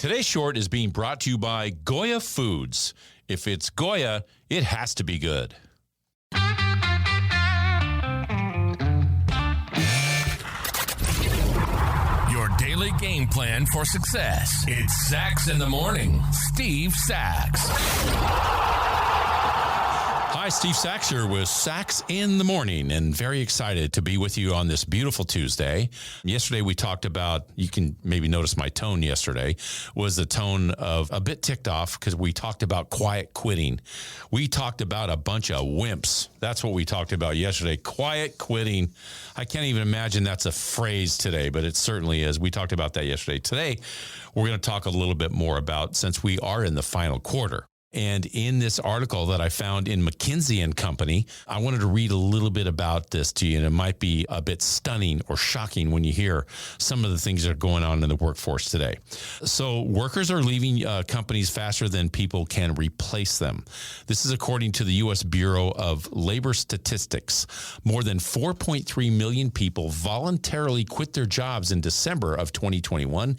Today's short is being brought to you by Goya Foods. If it's Goya, it has to be good. Your daily game plan for success. It's Sachs in the Morning. Steve Sachs. Hi, Steve Sachs here with Sachs in the Morning, and very excited to be with you on this beautiful Tuesday. Yesterday we talked about, you can maybe notice my tone yesterday, was the tone of a bit ticked off because we talked about quiet quitting. We talked about a bunch of wimps. That's what we talked about yesterday, quiet quitting. I can't even imagine that's a phrase today, but it certainly is. We talked about that yesterday. Today, we're going to talk a little bit more about, since we are in the final quarter. And in this article that I found in McKinsey & Company, I wanted to read a little bit about this to you, and it might be a bit stunning or shocking when you hear some of the things that are going on in the workforce today. So workers are leaving companies faster than people can replace them. This is according to the U.S. Bureau of Labor Statistics. More than 4.3 million people voluntarily quit their jobs in December of 2021,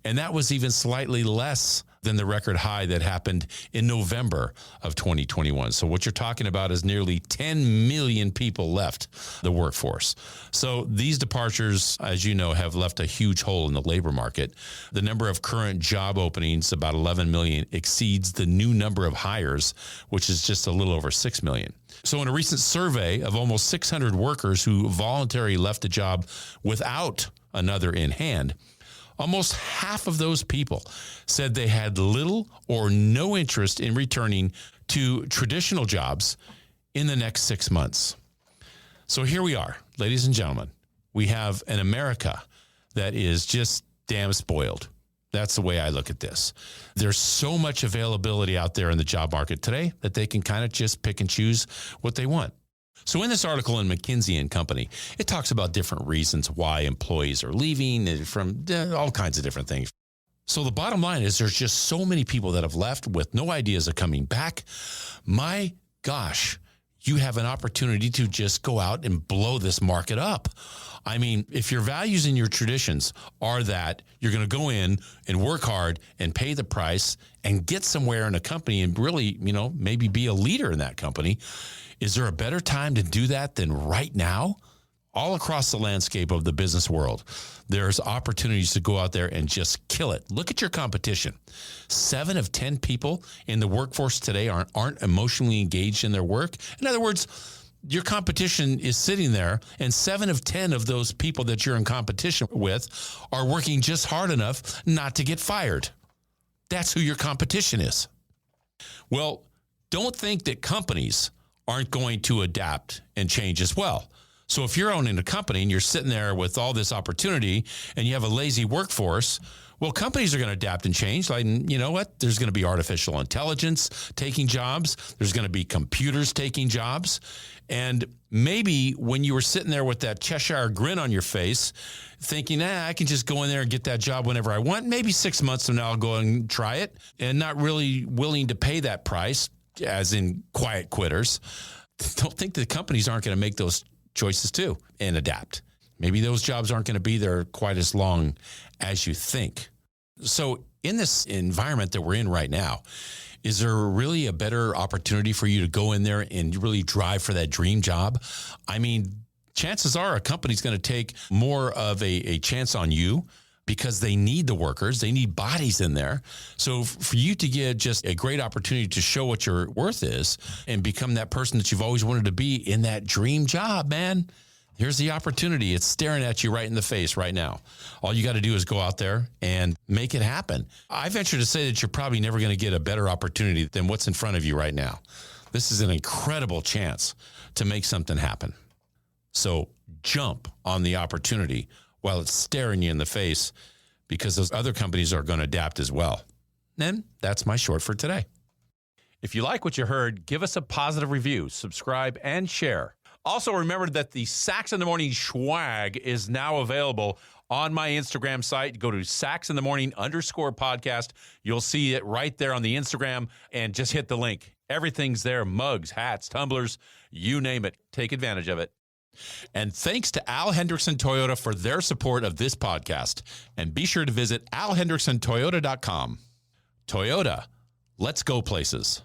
and that was even slightly less than the record high that happened in November of 2021. So what you're talking about is nearly 10 million people left the workforce. So these departures, as you know, have left a huge hole in the labor market. The number of current job openings, about 11 million, exceeds the new number of hires, which is just a little over 6 million. So in a recent survey of almost 600 workers who voluntarily left a job without another in hand, almost half of those people said they had little or no interest in returning to traditional jobs in the next 6 months. So here we are, ladies and gentlemen. We have an America that is just damn spoiled. That's the way I look at this. There's so much availability out there in the job market today that they can kind of just pick and choose what they want. So in this article in McKinsey & Company, it talks about different reasons why employees are leaving from all kinds of different things. So the bottom line is there's just so many people that have left with no ideas of coming back. My gosh, you have an opportunity to just go out and blow this market up. I mean, if your values and your traditions are that you're going to go in and work hard and pay the price and get somewhere in a company and really, maybe be a leader in that company, is there a better time to do that than right now? All across the landscape of the business world, there's opportunities to go out there and just kill it. Look at your competition. 7 of 10 people in the workforce today aren't emotionally engaged in their work. In other words, your competition is sitting there, and 7 of 10 of those people that you're in competition with are working just hard enough not to get fired. That's who your competition is. Well, don't think that companies aren't going to adapt and change as well. So if you're owning a company and you're sitting there with all this opportunity and you have a lazy workforce, well, companies are going to adapt and change. Like, you know what? There's going to be artificial intelligence taking jobs. There's going to be computers taking jobs. And maybe when you were sitting there with that Cheshire grin on your face, thinking, I can just go in there and get that job whenever I want. Maybe 6 months from now, I'll go and try it, and not really willing to pay that price, as in quiet quitters. Don't think the companies aren't going to make those choices too and adapt. Maybe those jobs aren't going to be there quite as long as you think. So in this environment that we're in right now, is there really a better opportunity for you to go in there and really drive for that dream job? I mean, chances are a company's going to take more of a chance on you because they need the workers. They need bodies in there. So for you to get just a great opportunity to show what your worth is and become that person that you've always wanted to be in that dream job, man, here's the opportunity. It's staring at you right in the face right now. All you got to do is go out there and make it happen. I venture to say that you're probably never going to get a better opportunity than what's in front of you right now. This is an incredible chance to make something happen. So jump on the opportunity while it's staring you in the face, because those other companies are going to adapt as well. And that's my short for today. If you like what you heard, give us a positive review, subscribe, and share. Also, remember that the Sachs in the Morning swag is now available on my Instagram site. Go to _Sachs_podcast. You'll see it right there on the Instagram, and just hit the link. Everything's there: mugs, hats, tumblers, you name it. Take advantage of it. And thanks to Al Hendrickson Toyota for their support of this podcast. And be sure to visit alhendricksontoyota.com. Toyota, let's go places.